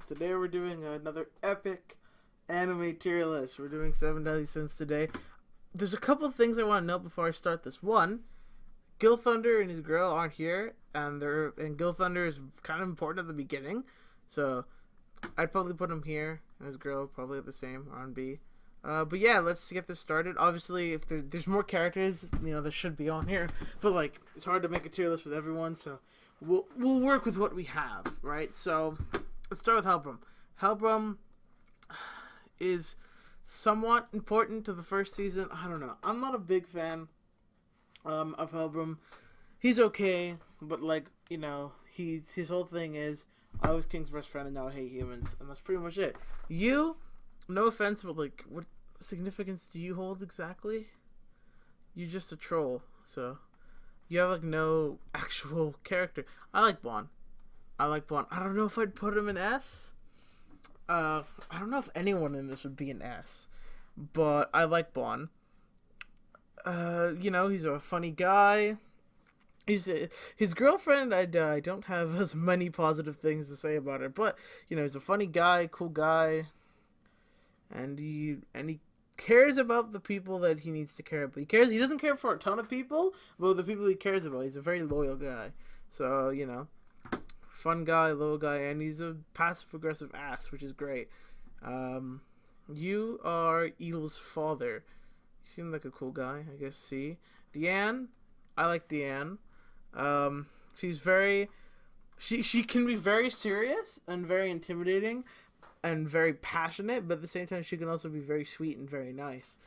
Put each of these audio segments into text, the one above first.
Today we're doing another epic anime tier list. We're doing 7 Deadly Sins today. There's a couple things I want to note before I start this. One, Gil Thunder and his girl aren't here, and Gil Thunder is kind of important at the beginning, so I'd probably put him here, and his girl probably at the same, or on B. But yeah, let's get this started. Obviously, if there's more characters, that should be on here. But like, it's hard to make a tier list with everyone, so we'll work with what we have, right? So let's start with Helbram. Helbram is somewhat important to the first season. I don't know. I'm not a big fan of Helbram. He's okay, but his whole thing is I was King's best friend and now I hate humans, and that's pretty much it. No offense, but what significance do you hold exactly? You're just a troll, so you have no actual character. I like Bon. I don't know if I'd put him in S. I don't know if anyone in this would be an S, but I like Bon. He's a funny guy. His girlfriend, I don't have as many positive things to say about her, but he's a funny guy, cool guy. And he cares about the people that he needs to care about. He doesn't care for a ton of people, but the people he cares about, he's a very loyal guy. So, fun guy, loyal guy, and he's a passive-aggressive ass, which is great. You are Edel's father. You seem like a cool guy, I guess. C. Deanne, I like Deanne. She can be very serious and very intimidating, and very passionate, but at the same time she can also be very sweet and very nice,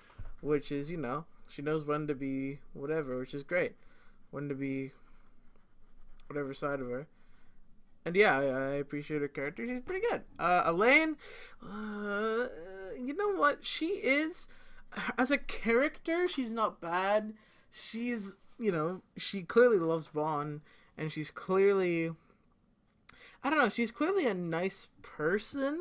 which is, she knows when to be whatever, which is great, when to be whatever side of her. And yeah, I appreciate her character. She's pretty good. Elaine, you know what, she is, as a character, she's not bad. She's, she clearly loves Bon, and she's clearly, I don't know, she's clearly a nice person.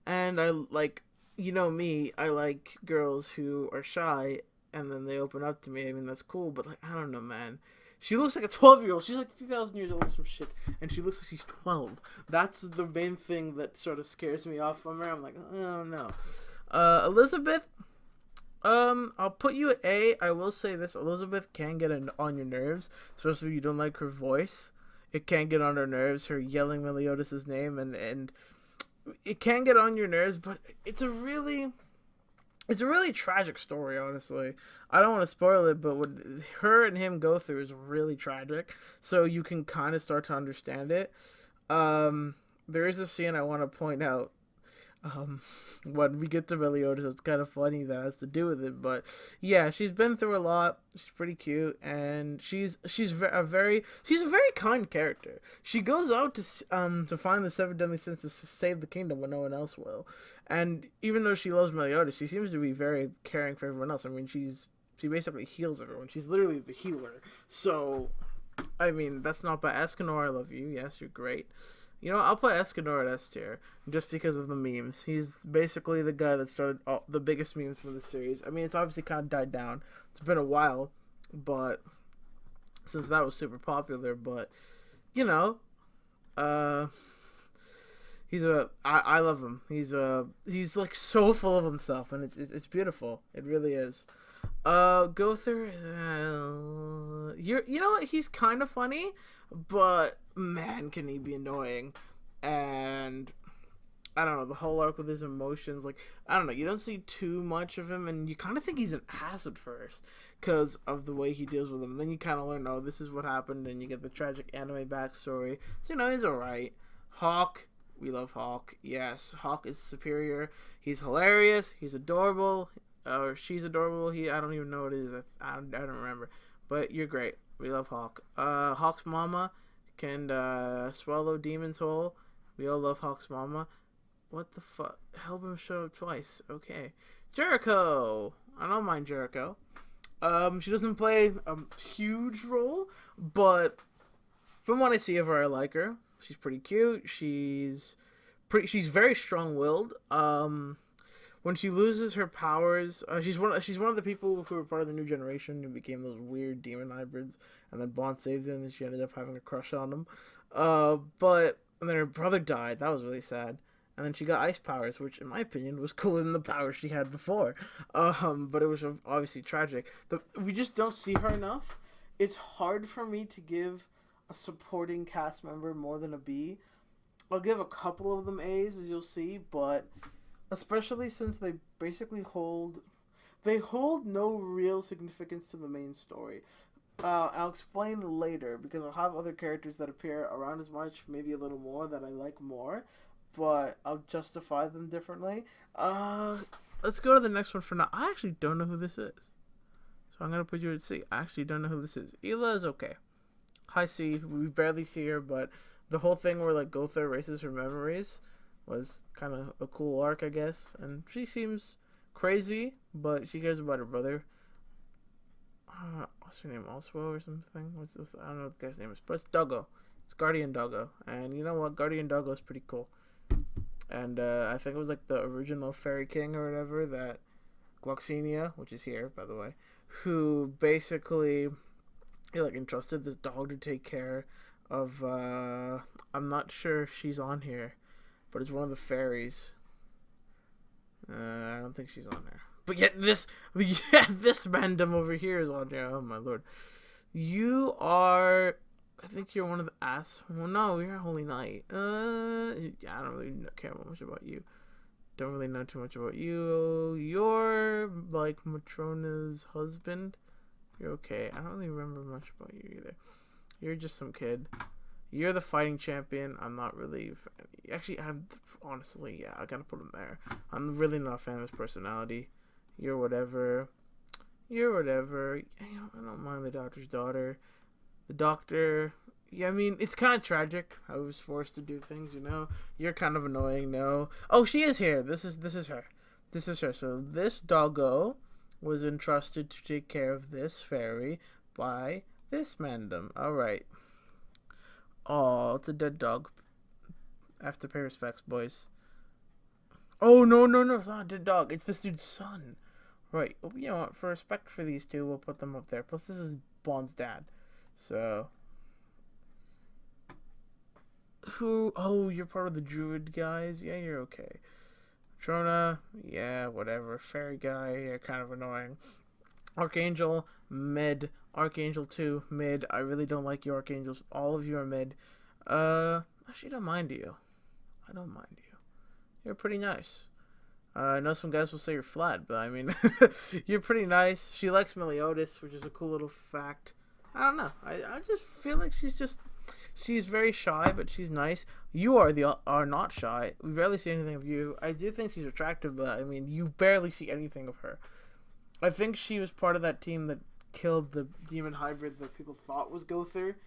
And I like, me, I like girls who are shy and then they open up to me. I mean, that's cool, but I don't know, man. She looks like a 12-year-old. She's like 3,000 years old or some shit, and she looks like she's 12. That's the main thing that sort of scares me off from her. I'm like, oh no. Elizabeth, I'll put you at A. I will say this: Elizabeth can get on your nerves, especially if you don't like her voice. It can get on her nerves. Her yelling Meliodas' name and it can get on your nerves, but it's a really tragic story, honestly. I don't want to spoil it, but what her and him go through is really tragic, so you can kind of start to understand it. There is a scene I want to point out. When we get to Meliodas, it's kind of funny that has to do with it, but yeah, she's been through a lot. She's pretty cute, and she's a very kind character. She goes out to find the 7 deadly sins to save the kingdom when no one else will, and even though she loves Meliodas, she seems to be very caring for everyone else. I mean, she basically heals everyone. She's literally the healer. So, I mean, that's not bad. Escanor, I love you. Yes, you're great. I'll put Escanor at S tier just because of the memes. He's basically the guy that started the biggest memes from the series. I mean, it's obviously kind of died down. It's been a while, but since that was super popular. But I love him. He's like so full of himself, and it's beautiful. It really is. Gother, you know what? He's kind of funny, but man, can he be annoying. And I don't know, the whole arc with his emotions, I don't know, you don't see too much of him, and you kind of think he's an ass at first because of the way he deals with them. And then you kind of learn, oh, this is what happened, and you get the tragic anime backstory. So he's alright. Hawk, we love Hawk. Yes, Hawk is superior. He's hilarious. He's adorable. Or she's adorable. I don't even know what it is. I don't remember. But you're great. We love Hawk. Hawk's mama can swallow demons whole. We all love Hawk's mama. What the fuck? Helbram showed up twice. Okay. Jericho. I don't mind Jericho. She doesn't play a huge role, but from what I see of her, I like her. She's pretty cute. She's very strong-willed. When she loses her powers, she's one of the people who were part of the new generation who became those weird demon hybrids, and then Bond saved her, and then she ended up having a crush on him. And then her brother died. That was really sad. and then she got ice powers, which in my opinion was cooler than the powers she had before. But it was obviously tragic. We just don't see her enough. It's hard for me to give a supporting cast member more than a B. I'll give a couple of them A's, as you'll see, but especially since they basically hold no real significance to the main story. I'll explain later, because I'll have other characters that appear around as much, maybe a little more, that I like more, but I'll justify them differently. Let's go to the next one for now. I actually don't know who this is, so I'm going to put you at C. I actually don't know who this is. Hila is okay. High C. We barely see her, but the whole thing where like Gotha erases her memories was kind of a cool arc, I guess, and she seems crazy, but she cares about her brother. What's her name? Oswo or something? I don't know what the guy's name is, but it's Doggo. It's Guardian Doggo, and you know what? Guardian Doggo is pretty cool. And I think it was like the original Fairy King or whatever, that Gloxinia, which is here by the way, who basically he like entrusted this dog to take care of. I'm not sure if she's on here, but it's one of the fairies. I don't think she's on there. But yet this random over here is on there. Oh my lord. You are, I think you're one of the well, no, you're a Holy Knight. I don't really care much about you. Don't really know too much about you. You're like Matrona's husband. You're okay. I don't really remember much about you either. You're just some kid. You're the fighting champion. I'm not really... Actually, honestly, yeah, I gotta put him there. I'm really not a fan of his personality. You're whatever. You're whatever. I don't mind the doctor's daughter. The doctor... Yeah, I mean, it's kind of tragic how he was forced to do things, you know? You're kind of annoying, no? Oh, she is here. This is her. This is her. So this doggo was entrusted to take care of this fairy by this mandem. Alright. Oh, it's a dead dog. I have to pay respects, boys. Oh, no, it's not a dead dog. It's this dude's son. Right. Well, you know what? For respect for these two, we'll put them up there. Plus, this is Bond's dad. So... Oh, you're part of the druid guys? Yeah, you're okay. Trona, yeah, whatever. Fairy guy, yeah, kind of annoying. Archangel, mid. Archangel 2, mid. I really don't like you, Archangels. All of you are mid. Actually, don't mind you. I don't mind you. You're pretty nice. I know some guys will say you're flat, but I mean, you're pretty nice. She likes Meliodas, which is a cool little fact. I don't know. I just feel like she's very shy, but she's nice. You are not shy. We barely see anything of you. I do think she's attractive, but I mean, you barely see anything of her. I think she was part of that team that killed the demon hybrid that people thought was Gother.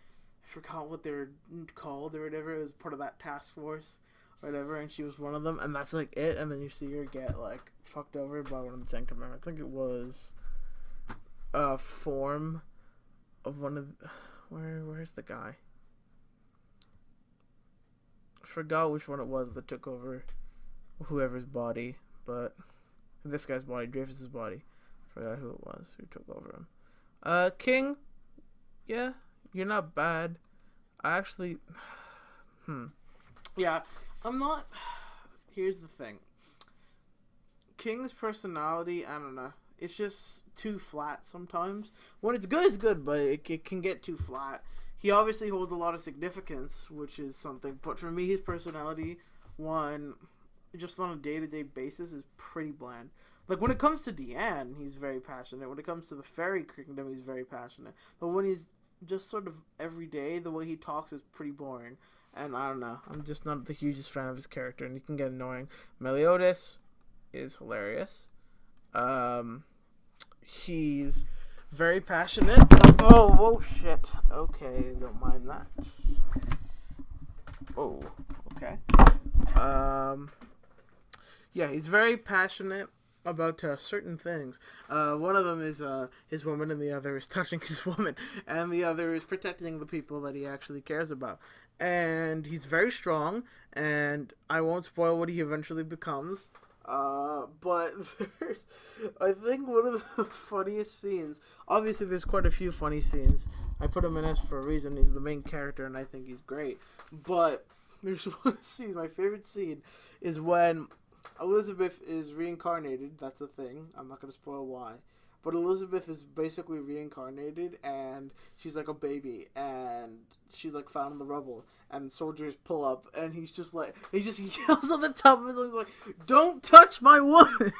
I forgot what they were called or whatever. It was part of that task force or whatever, and she was one of them, and that's like it. And then you see her get like fucked over by one of the Ten Commandments. I think it was a form of one of... Where's the guy? I forgot which one it was that took over whoever's body, but this guy's body, Dreyfus's body. I forgot who it was who took over him. King, yeah, you're not bad. I actually, yeah, I'm not. Here's the thing. King's personality, I don't know. It's just too flat sometimes. When it's good, it's good, but it can get too flat. He obviously holds a lot of significance, which is something. But for me, his personality, just on a day-to-day basis, is pretty bland. Like, when it comes to Deanne, he's very passionate. When it comes to the Fairy Kingdom, he's very passionate. But when he's just sort of everyday, the way he talks is pretty boring. And I don't know. I'm just not the hugest fan of his character, and he can get annoying. Meliodas is hilarious. He's very passionate. Oh, shit. Okay, don't mind that. Oh, okay. Yeah, he's very passionate about certain things. One of them is his woman, and the other is touching his woman, and the other is protecting the people that he actually cares about. And he's very strong, and I won't spoil what he eventually becomes. But I think one of the funniest scenes, obviously there's quite a few funny scenes. I put him in S for a reason. He's the main character, and I think he's great. But There's one scene, my favorite scene, is when Elizabeth is reincarnated. That's a thing. I'm not going to spoil why. But Elizabeth is basically reincarnated, and she's like a baby, and she's like found in the rubble, and soldiers pull up, and he's just like, he just yells on the top of his lungs like, "Don't touch my woman!"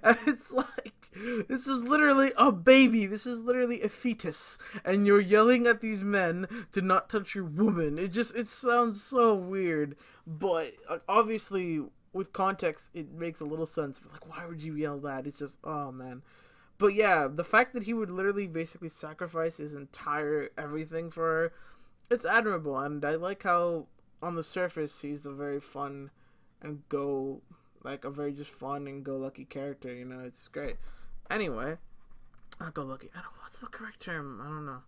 And it's like, this is literally a baby. This is literally a fetus, and you're yelling at these men to not touch your woman. It sounds so weird, but obviously with context, it makes a little sense. But like, why would you yell that? It's just, oh man. But yeah, the fact that he would literally basically sacrifice his entire everything for her, it's admirable. And I like how on the surface he's a very fun and a very just fun and go-lucky character, you know, it's great. Anyway, not go-lucky, what's the correct term? I don't know.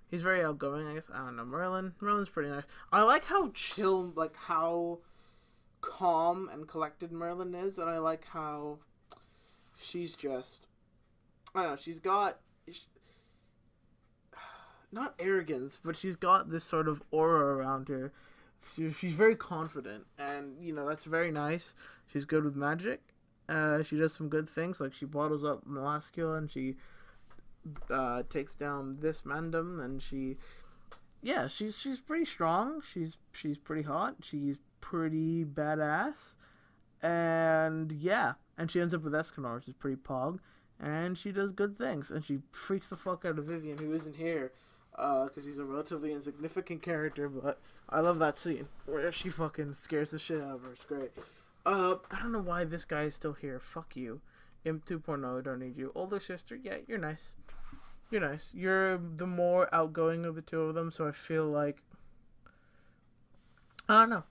He's very outgoing, I guess. I don't know. Merlin's pretty nice. I like how chill, like how calm and collected Merlin is, and I like how she's just, I don't know, she's got, not arrogance, but she's got this sort of aura around her. She's very confident, and, you know, that's very nice. She's good with magic. She does some good things, like she bottles up Molascula, and she takes down this Mandem, and she's pretty strong. She's pretty hot. She's pretty badass, and yeah, and she ends up with Escanor, which is pretty pog. And she does good things, and she freaks the fuck out of Vivian, who isn't here, because he's a relatively insignificant character, but I love that scene, where she fucking scares the shit out of her. It's great. I don't know why this guy is still here. Fuck you. Imp 2.0, I don't need you. Older sister, yeah, you're nice. You're nice. You're the more outgoing of the two of them, so I feel like, I don't know.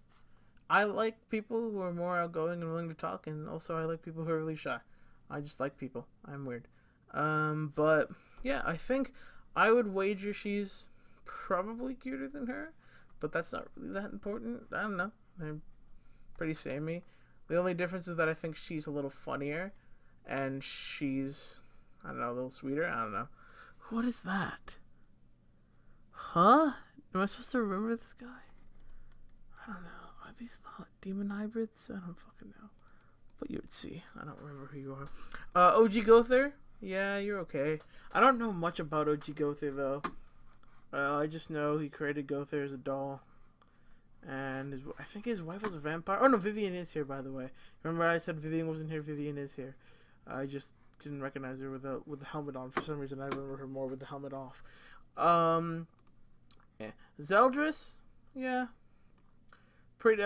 I like people who are more outgoing and willing to talk, and also I like people who are really shy. I just like people. I'm weird. But yeah, I think I would wager she's probably cuter than her, but that's not really that important. I don't know. They're pretty samey. The only difference is that I think she's a little funnier, and she's, I don't know, a little sweeter. I don't know. What is that? Huh? Am I supposed to remember this guy? I don't know. Are these the demon hybrids? I don't fucking know. But you would see. I don't remember who you are. OG Gother? Yeah, you're okay. I don't know much about OG Gother, though. I just know he created Gother as a doll. And I think his wife was a vampire. Oh, no, Vivian is here, by the way. Remember I said Vivian wasn't here? Vivian is here. I just didn't recognize her with the helmet on. For some reason, I remember her more with the helmet off. Yeah. Zeldris? Yeah. Pretty,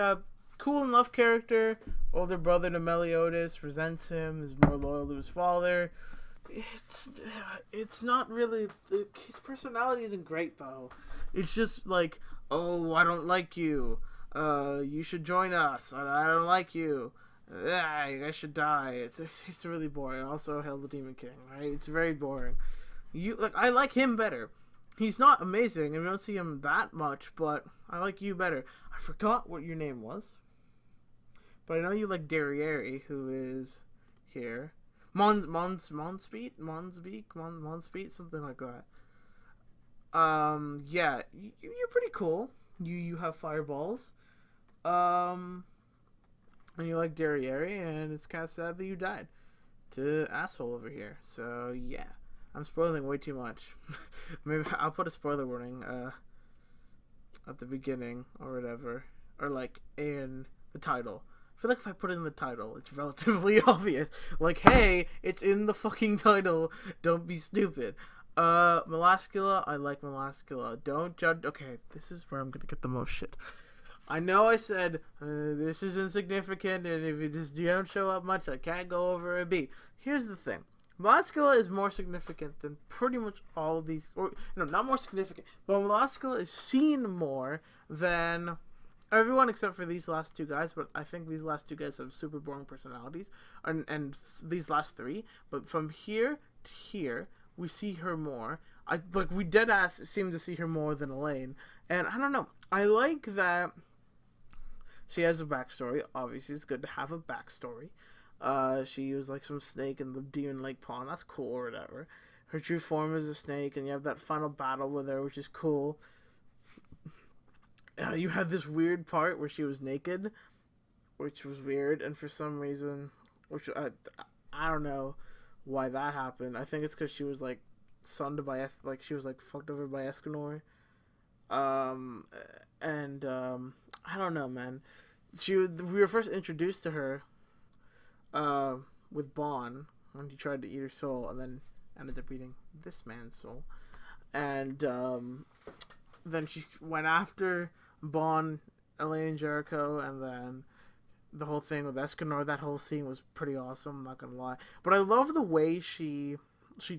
cool enough character. Older brother to Meliodas, resents him, is more loyal to his father. It's not really, his personality isn't great, though. It's just like, oh, I don't like you. You should join us. I don't like you. You guys should die. It's really boring. Also, Hail the Demon King, right? It's very boring. I like him better. He's not amazing, and we don't see him that much, but I like you better. I forgot what your name was. But I know you like Derriere, who is here. Monspeed, something like that. Yeah, you're pretty cool. You have fireballs. And you like Derriere, and it's kind of sad that you died to asshole over here. So yeah, I'm spoiling way too much. Maybe I'll put a spoiler warning at the beginning or whatever, or like in the title. I feel like if I put it in the title, it's relatively obvious. Like, hey, it's in the fucking title. Don't be stupid. Molascula, I like Molascula. Don't judge. Okay, this is where I'm gonna get the most shit. I know I said this is insignificant, and if you don't show up much, I can't go over a B. Here's the thing. Molascula is more significant than pretty much all of these, or no, not more significant, but Molascula is seen more than everyone except for these last two guys. But I think these last two guys have super boring personalities, and these last three. But from here to here, we see her more. We dead ass seem to see her more than Elaine, and I don't know. I like that she has a backstory. Obviously, it's good to have a backstory. She was like some snake in the Demon Lake Pond. That's cool or whatever. Her true form is a snake, and you have that final battle with her, which is cool. you had this weird part where she was naked, which was weird, and for some reason, which I don't know why that happened. I think it's because she was like sunned by like she was like fucked over by Escanor. And I don't know, man. We were first introduced to her, with Bon when he tried to eat her soul, and then ended up eating this man's soul. And then she went after Bon, Elaine, and Jericho, and then the whole thing with Escanor. That whole scene was pretty awesome. I'm not gonna lie, but I love the way she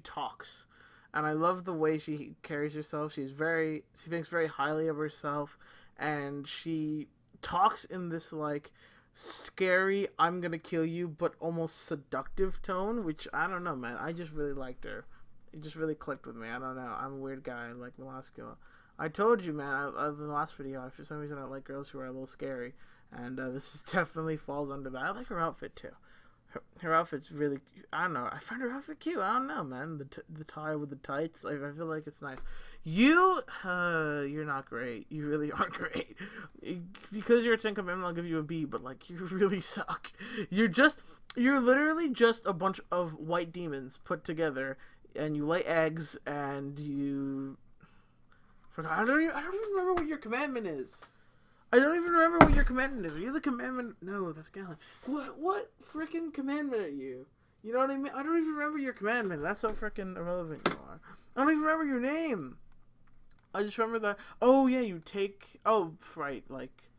talks, and I love the way she carries herself. She thinks very highly of herself, and she talks in this like scary "I'm gonna kill you" but almost seductive tone, which I don't know, man. I just really liked her. It just really clicked with me. I don't know. I'm a weird guy. I like Velasquez. I told you, man. In the last video, for some reason, I like girls who are a little scary, and this definitely falls under that. I like her outfit too. Her outfit's really, I don't know. I find her outfit cute. I don't know, man. The tie with the tights. I feel like it's nice. You're not great. You really aren't great. Because you're a 10 commandment, I'll give you a B. But like, you really suck. You're literally just a bunch of white demons put together, and you lay eggs, and you. Forgot. I don't even remember what your commandment is. I don't even remember what your commandment is. Are you the commandment? No, that's Galen. What freaking commandment are you? You know what I mean? I don't even remember your commandment. That's how freaking irrelevant you are. I don't even remember your name. I just remember that. Oh, yeah, you take... Oh, right, like...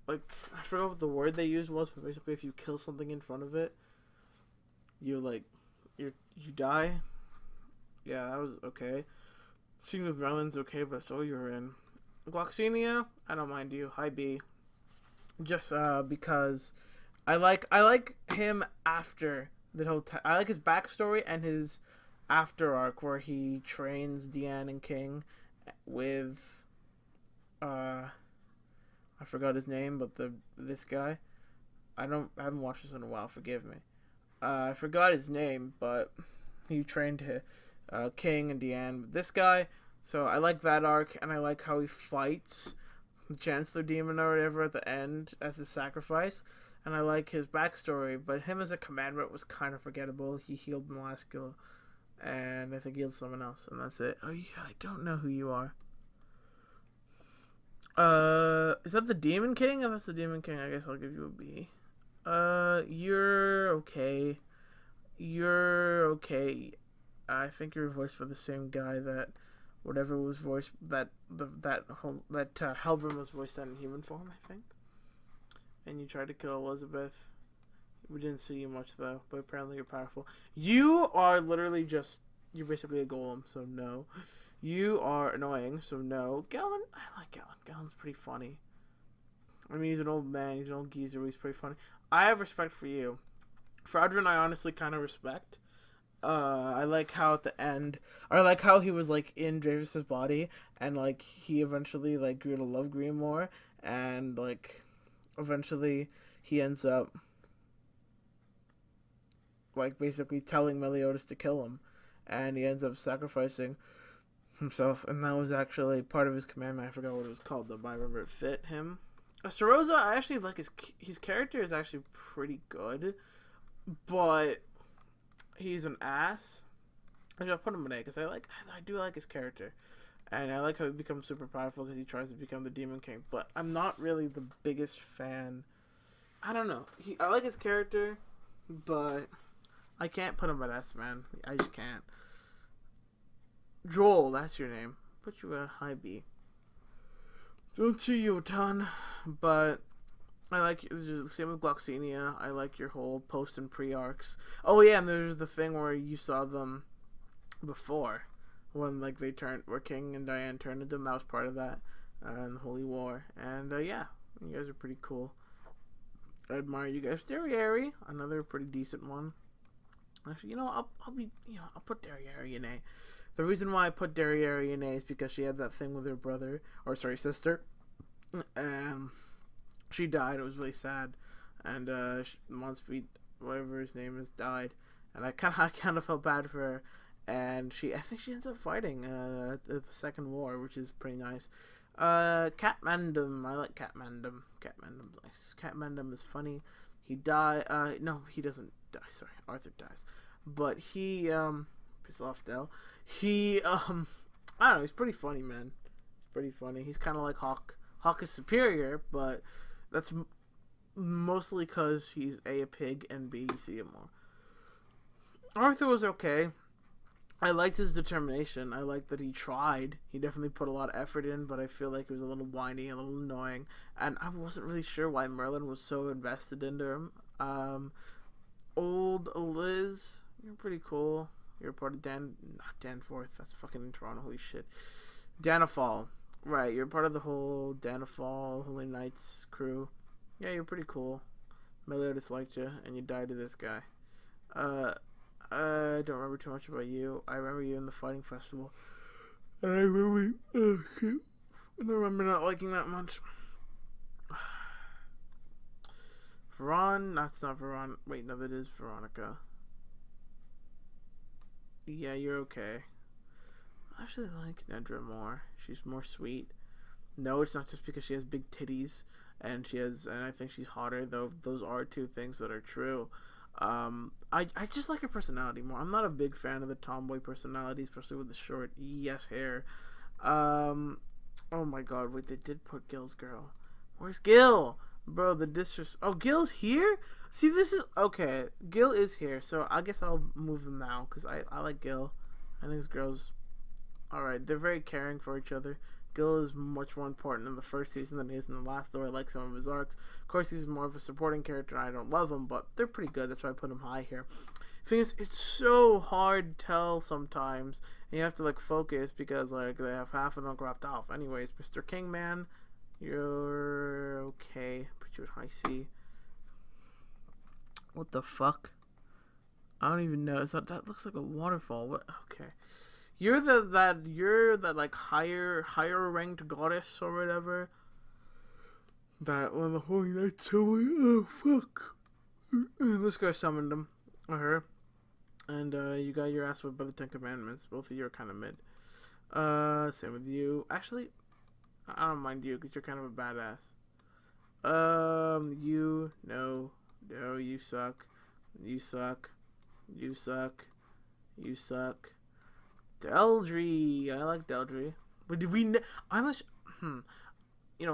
I forgot what the word they used was, but basically if you kill something in front of it, you die. Yeah, that was okay. Scene with Melon's okay, but so you're in. Gloxenia, I don't mind you. Hi B. Just because I like him after the whole I like his backstory and his after arc where he trains Deanne and King with I forgot his name, but this guy. I haven't watched this in a while, forgive me. I forgot his name, but he trained King and Deanne with this guy. So I like that arc, and I like how he fights the Chancellor Demon or whatever at the end as his sacrifice. And I like his backstory, but him as a commandant was kind of forgettable. He healed Velasquez, and I think he healed someone else, and that's it. Oh yeah, I don't know who you are. Is that the Demon King? If that's the Demon King, I guess I'll give you a B. You're okay. I think you're voiced by the same guy that whatever was voiced that Halbrand was voiced on in human form, I think. And you tried to kill Elizabeth. We didn't see you much though, but apparently you're powerful. You are literally you're basically a golem, so no. You are annoying, so no. Galen, I like Galen. Galen's pretty funny. I mean, he's an old man, he's an old geezer, but he's pretty funny. I have respect for you. For Adrian, I honestly kind of respect. I like how at the end, I like how he was like in Dravis's body, and like he eventually like grew to love Green more, and like eventually he ends up like basically telling Meliodas to kill him, and he ends up sacrificing himself, and that was actually part of his commandment. I forgot what it was called though, but I remember it fit him. Staroza, I actually like his character is actually pretty good, but he's an ass. Actually, I'll put him an A because I do like his character, and I like how he becomes super powerful because he tries to become the Demon King. But I'm not really the biggest fan. I don't know. I like his character, but I can't put him at S, man. I just can't. Joel, that's your name. Put you a high B. Don't see you a ton, but I like same with Gloxenia. I like your whole post and pre arcs. Oh yeah, and there's the thing where you saw them before, when like where King and Diane turned into them. That was part of that, and the Holy War. And yeah, you guys are pretty cool. I admire you guys. Derriere, another pretty decent one. Actually, I'll put Derriere in A. The reason why I put Derriere in A is because she had that thing with her sister, and she died. It was really sad, and Monspeed, whatever his name is, died, and I kind of felt bad for her. And I think she ends up fighting at the Second War, which is pretty nice. Catmandem. I like Catmandem. Catmandem's nice. Catmandem is funny. He die. No, he doesn't die. Sorry, Arthur dies. But he piss off Dell. He I don't know. He's pretty funny, man. He's pretty funny. He's kind of like Hawk. Hawk is superior, but that's mostly because he's a pig and B, you see him more. Arthur was okay. I liked his determination. I liked that he tried. He definitely put a lot of effort in, but I feel like he was a little whiny, a little annoying, and I wasn't really sure why Merlin was so invested into him. Old Liz, you're pretty cool. You're part of not Danforth. That's fucking in Toronto. Holy shit. Danafall. Right, you're part of the whole Danafall, Holy Knights crew. Yeah, you're pretty cool. Meliodas liked you, and you died to this guy. I don't remember too much about you. I remember you in the fighting festival. And I remember... Oh, shit. I don't remember not liking that much. Veron? That's not Veron. Wait, no, that is Veronica. Yeah, you're okay. I actually like Nedra more. She's more sweet. No, it's not just because she has big titties and I think she's hotter, though those are two things that are true. I just like her personality more. I'm not a big fan of the tomboy personality, especially with the short hair. Oh my god, wait, they did put Gil's girl. Where's Gil? Bro, the disres... Oh, Gil's here? See, this is... Okay, Gil is here, so I guess I'll move them now, because I like Gil. I think this girl's... Alright, they're very caring for each other. Gil is much more important in the first season than he is in the last, though I like some of his arcs. Of course, he's more of a supporting character, and I don't love him, but they're pretty good. That's why I put him high here. The thing is, it's so hard to tell sometimes, and you have to, like, focus, because, like, they have half of them cropped off. Anyways, Mr. Kingman, you're okay. Put you at high C. What the fuck? I don't even know. That looks like a waterfall. What? Okay. You're that like higher ranked goddess or whatever. That one of the Holy Knights. Oh fuck! This guy summoned him or her, and you got your ass whipped by the 10 Commandments. Both of you are kind of mid. Same with you. Actually, I don't mind you because you're kind of a badass. No, you suck. You suck. You suck. You suck. Deldry. I like Deldry. But did we... You know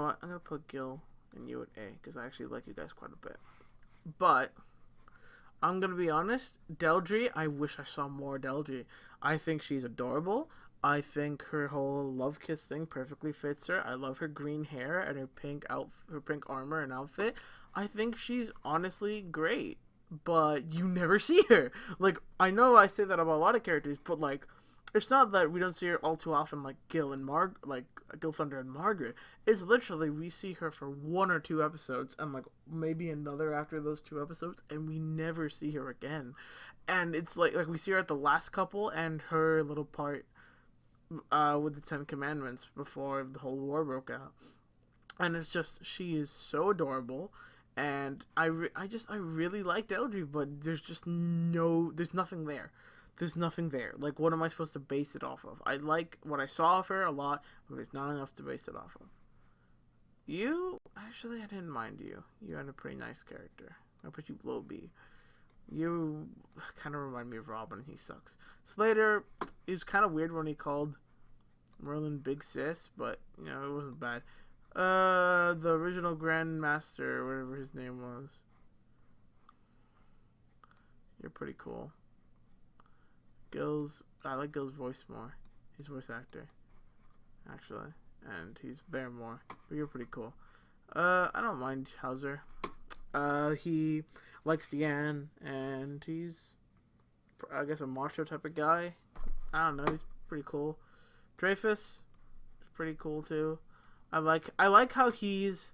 what? I'm going to put Gil and you at A, because I actually like you guys quite a bit. But, I'm going to be honest, Deldry, I wish I saw more Deldry. I think she's adorable. I think her whole love kiss thing perfectly fits her. I love her green hair and her pink armor and outfit. I think she's honestly great. But you never see her. Like, I know I say that about a lot of characters, but like... It's not that we don't see her all too often like Gil Thunder and Margaret. It's literally we see her for 1 or 2 episodes and like maybe another after those 2 episodes and we never see her again. And it's like we see her at the last couple and her little part with the 10 Commandments before the whole war broke out. And it's just, she is so adorable. And I really liked Eldry, but there's nothing there. There's nothing there. Like, what am I supposed to base it off of? I like what I saw of her a lot, but there's not enough to base it off of. You, actually, I didn't mind you. You had a pretty nice character. I put you low B. You kind of remind me of Robin. He sucks. Slater, it was kind of weird when he called Merlin Big Sis, but, you know, it wasn't bad. The original Grand Master, whatever his name was. You're pretty cool. I like Gil's voice more. He's voice actor, actually, and he's there more. But you're pretty cool. I don't mind Hauser. He likes Deanne, and he's, I guess, a macho type of guy. I don't know. He's pretty cool. Dreyfus is pretty cool too. I like how he's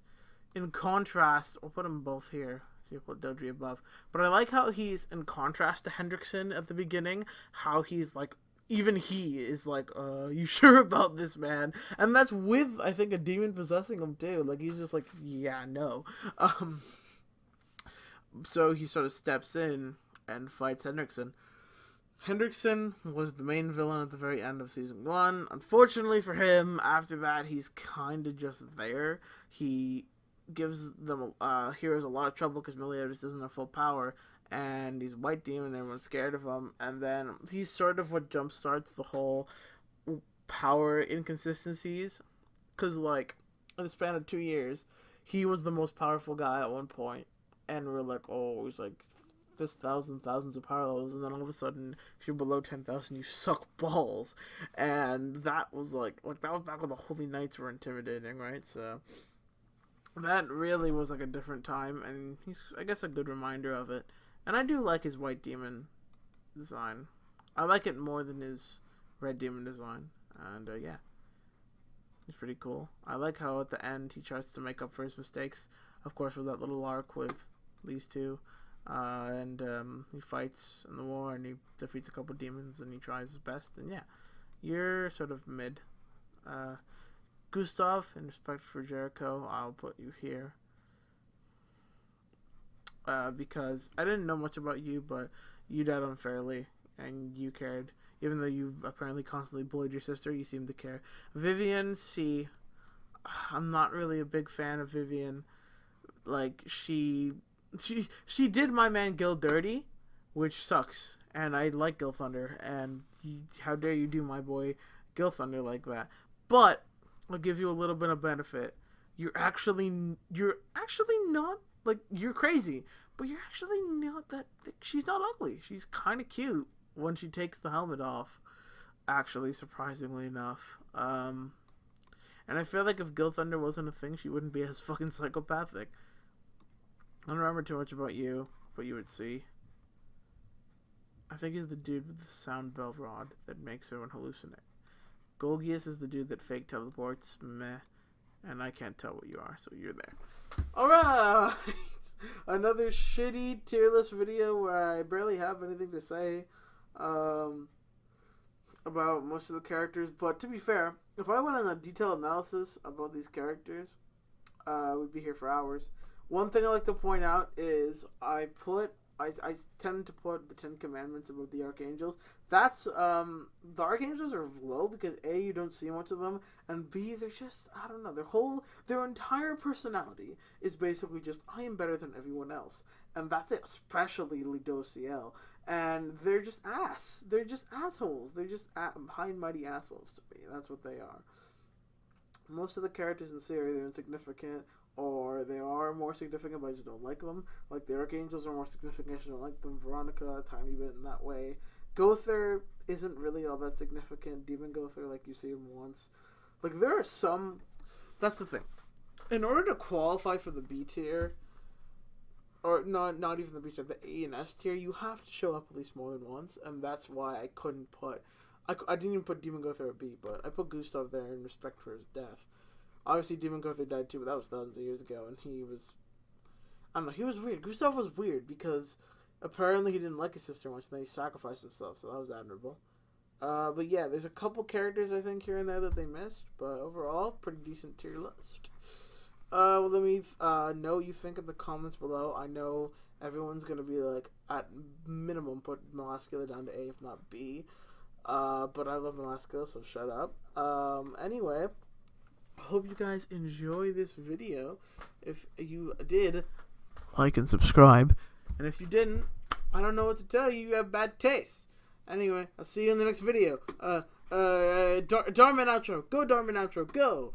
in contrast. We'll put them both here. You put Deldry above, but I like how he's in contrast to Hendrickson at the beginning. How he's like, even he is like, you sure about this, man? And that's with, I think, a demon possessing him too. Like, he's just like, yeah, no. So he sort of steps in and fights Hendrickson. Hendrickson was the main villain at the very end of season 1. Unfortunately for him, after that, he's kind of just there. He gives them heroes a lot of trouble because Meliodas isn't at full power, and he's a white demon and everyone's scared of him. And then he's sort of what jumpstarts the whole power inconsistencies, because like in the span of 2 years, he was the most powerful guy at one point, and we're like, oh, he's like this thousands of power levels, and then all of a sudden, if you're below 10,000, you suck balls. And that was like that was back when the Holy Knights were intimidating, right? So that really was like a different time, and he's, I guess, a good reminder of it. And I do like his white demon design. I like it more than his red demon design, and yeah, he's pretty cool. I like how at the end he tries to make up for his mistakes, of course, with that little arc with these two. And he fights in the war, and he defeats a couple demons, and he tries his best. And yeah, you're sort of mid. Gustav, in respect for Jericho, I'll put you here. Because I didn't know much about you, but you died unfairly, and you cared. Even though you apparently constantly bullied your sister, you seem to care. Vivian, C. I'm not really a big fan of Vivian. Like, she did my man Gil dirty, which sucks, and I like Gil Thunder, and how dare you do my boy Gil Thunder like that. But I'll give you a little bit of benefit. You're actually not, like, you're crazy, but you're actually not that, she's not ugly. She's kind of cute when she takes the helmet off, actually, surprisingly enough. And I feel like if Gil Thunder wasn't a thing, she wouldn't be as fucking psychopathic. I don't remember too much about you, but you would see. I think he's the dude with the sound bell rod that makes everyone hallucinate. Golgius is the dude that fake teleports. Meh. And I can't tell what you are, so you're there. Alright! Another shitty tier list video where I barely have anything to say about most of the characters. But to be fair, if I went on a detailed analysis about these characters, we'd be here for hours. One thing I like to point out is I tend to put the 10 Commandments above the Archangels. That's, the Archangels are low because A, you don't see much of them, and B, they're just, I don't know, their entire personality is basically just, I am better than everyone else. And that's it, especially Lidociel. And they're just They're just assholes. They're just high and mighty assholes to me. That's what they are. Most of the characters in the series are insignificant, or they are more significant, but I just don't like them. Like, the Archangels are more significant, I just don't like them. Veronica, a tiny bit in that way. Gother isn't really all that significant. Demon Gother, like, you see him once. Like, there are some... That's the thing. In order to qualify for the B tier, or not even the B tier, the A and S tier, you have to show up at least more than once, and that's why I couldn't put... I didn't even put Demon Gother at B, but I put Gustav there in respect for his death. Obviously, Demon Gother died too, but that was thousands of years ago, and he was... I don't know, he was weird. Gustav was weird, because apparently he didn't like his sister much, and then he sacrificed himself, so that was admirable. But yeah, there's a couple characters, I think, here and there that they missed, but overall, pretty decent tier list. Well, let me know what you think in the comments below. I know everyone's going to be like, at minimum, put Melascula down to A, if not B. But I love Melascula, so shut up. Anyway... hope you guys enjoy this video. If you did, like and subscribe. And if you didn't, I don't know what to tell you. You have bad taste. Anyway, I'll see you in the next video. Dharman outro. Go, Dharman outro. Go.